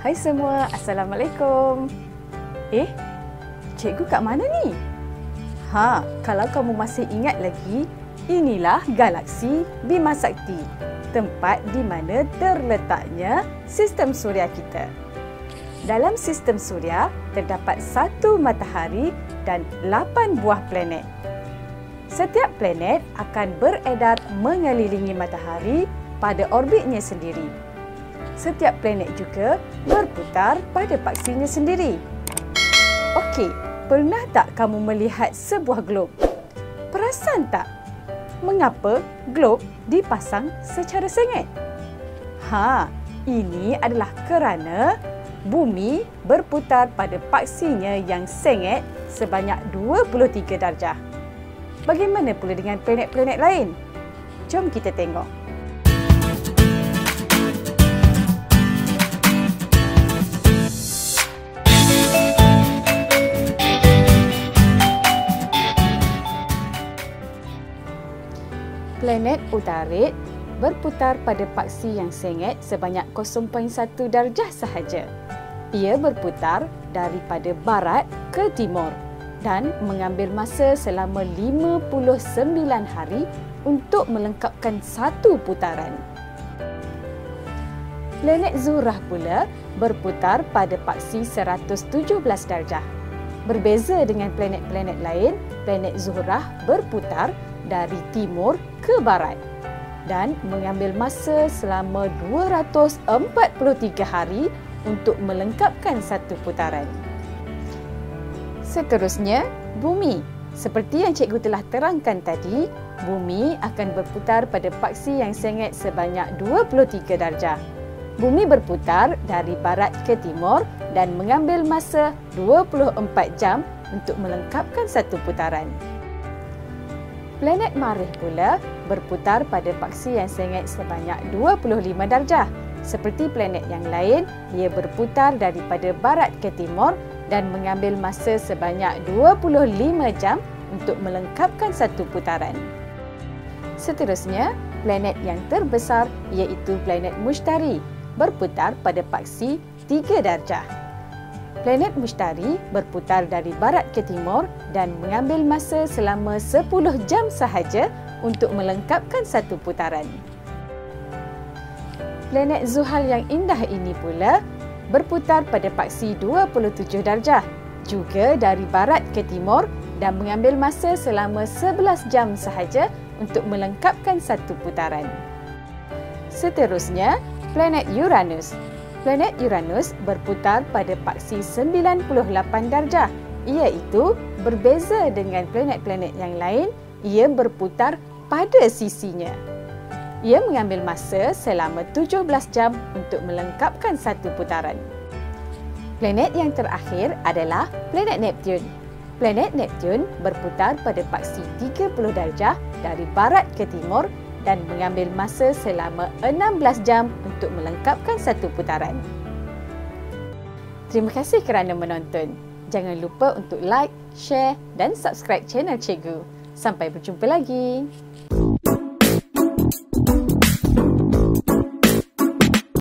Hai semua, Assalamualaikum. Cikgu kat mana ni? Kalau kamu masih ingat lagi, inilah galaksi Bima Sakti, tempat di mana terletaknya sistem suria kita. Dalam sistem suria, terdapat 1 matahari dan 8 buah planet. Setiap planet akan beredar mengelilingi matahari pada orbitnya sendiri. Setiap planet juga berputar pada paksinya sendiri. Okey, pernah tak kamu melihat sebuah glob? Perasan tak? Mengapa glob dipasang secara sengit? Ini adalah kerana bumi berputar pada paksinya yang sengit sebanyak 23 darjah. Bagaimana pula dengan planet-planet lain? Jom kita tengok. Planet Utarid berputar pada paksi yang sengit sebanyak 0.1 darjah sahaja. Ia berputar daripada barat ke timur dan mengambil masa selama 59 hari untuk melengkapkan satu putaran. Planet Zuhrah pula berputar pada paksi 117 darjah. Berbeza dengan planet-planet lain, planet Zuhrah berputar dari timur ke barat dan mengambil masa selama 243 hari untuk melengkapkan satu putaran. Seterusnya, bumi. Seperti yang cikgu telah terangkan tadi, bumi akan berputar pada paksi yang sengit sebanyak 23 darjah. Bumi berputar dari barat ke timur dan mengambil masa 24 jam untuk melengkapkan satu putaran. Planet Marikh pula berputar pada paksi yang sengit sebanyak 25 darjah. Seperti planet yang lain, ia berputar daripada barat ke timur dan mengambil masa sebanyak 25 jam untuk melengkapkan satu putaran. Seterusnya, planet yang terbesar iaitu planet Mushtari berputar pada paksi 3 darjah. Planet Mushtari berputar dari barat ke timur dan mengambil masa selama 10 jam sahaja untuk melengkapkan satu putaran. Planet Zuhal yang indah ini pula berputar pada paksi 27 darjah, juga dari barat ke timur dan mengambil masa selama 11 jam sahaja untuk melengkapkan satu putaran. Seterusnya, planet Uranus. Planet Uranus berputar pada paksi 98 darjah, iaitu berbeza dengan planet-planet yang lain, ia berputar pada sisinya. Ia mengambil masa selama 17 jam untuk melengkapkan satu putaran. Planet yang terakhir adalah planet Neptun. Planet Neptun berputar pada paksi 30 darjah dari barat ke timur dan mengambil masa selama 16 jam untuk melengkapkan satu putaran. Terima kasih kerana menonton. Jangan lupa untuk like, share dan subscribe channel Cikgu. Sampai berjumpa lagi.